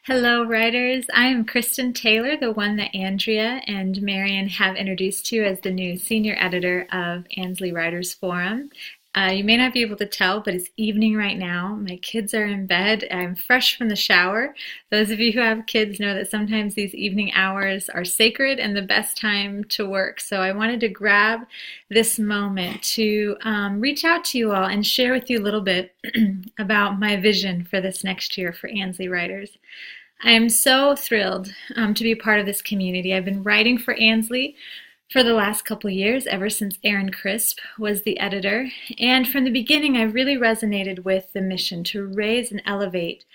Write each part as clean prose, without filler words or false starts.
Hello, writers. I am Kristen Taylor, the one that Andrea and Marion have introduced to as the new senior editor of Annesley Writers Forum. You may not be able to tell, but it's evening right now. My kids are in bed. I'm fresh from the shower. Those of you who have kids know that sometimes these evening hours are sacred and the best time to work. So I wanted to grab this moment to reach out to you all and share with you a little bit about my vision for this next year for Annesley Writers. I am so thrilled to be part of this community. I've been writing for Annesley for the last couple years, ever since Erin Crisp was the editor. And from the beginning, I really resonated with the mission to raise and elevate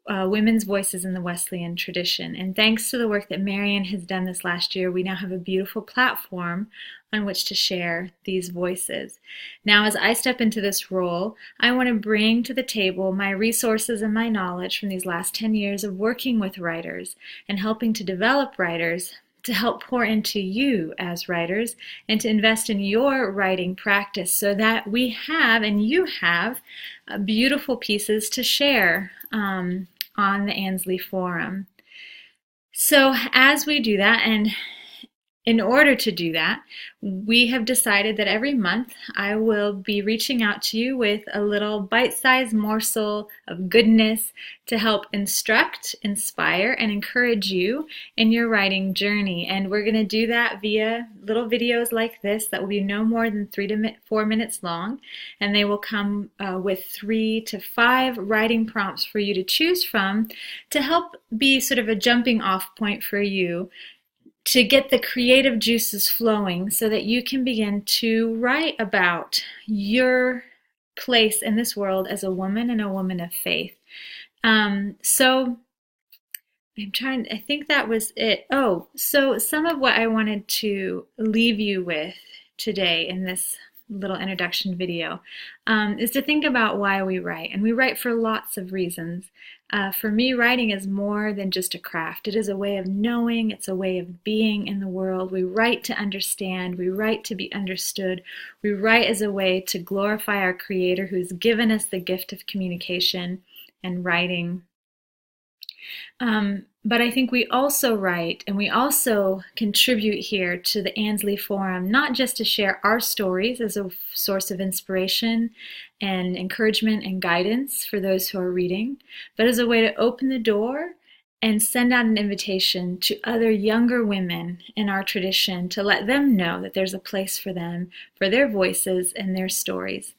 women's voices in the Wesleyan tradition. And thanks to the work that Marion has done this last year, we now have a beautiful platform on which to share these voices. Now, as I step into this role, I want to bring to the table my resources and my knowledge from these last 10 years of working with writers and helping to develop writers to help pour into you as writers and to invest in your writing practice so that we have and you have beautiful pieces to share on the Annesley Forum. So as we do that, and in order to do that, we have decided that every month I will be reaching out to you with a little bite-sized morsel of goodness to help instruct, inspire, and encourage you in your writing journey. And we're going to do that via little videos like this that will be no more than 3 to 4 minutes long. And they will come with 3 to 5 writing prompts for you to choose from to help be sort of a jumping off point for you to get the creative juices flowing so that you can begin to write about your place in this world as a woman and a woman of faith. So I think that was it. Oh, so some of what I wanted to leave you with today in this little introduction video is to think about why we write. And we write for lots of reasons. For me, writing is more than just a craft. It is a way of knowing. It's a way of being in the world. We write to understand. We write to be understood. We write as a way to glorify our Creator who's given us the gift of communication and writing. But I think we also write and we also contribute here to the Annesley Forum, not just to share our stories as a source of inspiration and encouragement and guidance for those who are reading, but as a way to open the door and send out an invitation to other younger women in our tradition to let them know that there's a place for them, for their voices and their stories.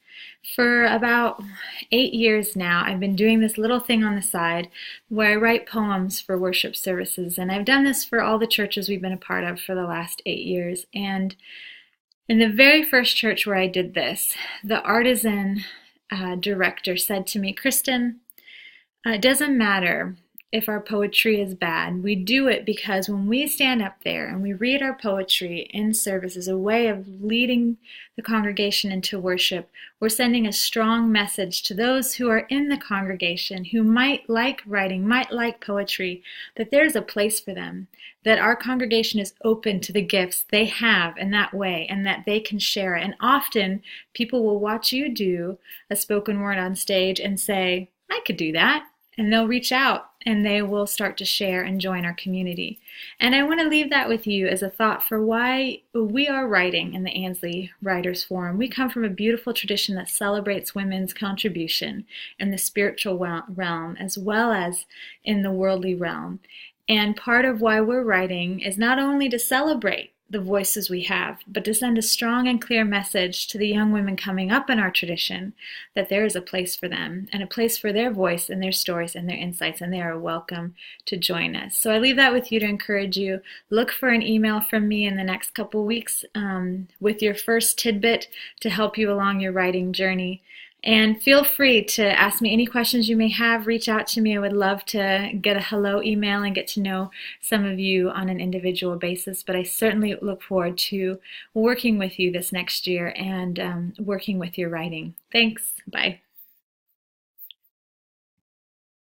For about 8 years now, I've been doing this little thing on the side where I write poems for worship services, and I've done this for all the churches we've been a part of for the last 8 years. And in the very first church where I did this, the artisan director said to me, "Kristen, it doesn't matter if our poetry is bad. We do it because when we stand up there and we read our poetry in service as a way of leading the congregation into worship, we're sending a strong message to those who are in the congregation who might like writing, might like poetry, that there's a place for them, that our congregation is open to the gifts they have in that way and that they can share it." And often people will watch you do a spoken word on stage and say, "I could do that." And they'll reach out and they will start to share and join our community. And I want to leave that with you as a thought for why we are writing in the Annesley Writers Forum. We come from a beautiful tradition that celebrates women's contribution in the spiritual realm as well as in the worldly realm. And part of why we're writing is not only to celebrate the voices we have, but to send a strong and clear message to the young women coming up in our tradition that there is a place for them and a place for their voice and their stories and their insights, and they are welcome to join us. So I leave that with you to encourage you. Look for an email from me in the next couple weeks with your first tidbit to help you along your writing journey. And feel free to ask me any questions you may have. Reach out to me. I would love to get a hello email and get to know some of you on an individual basis. But I certainly look forward to working with you this next year and working with your writing. Thanks. Bye.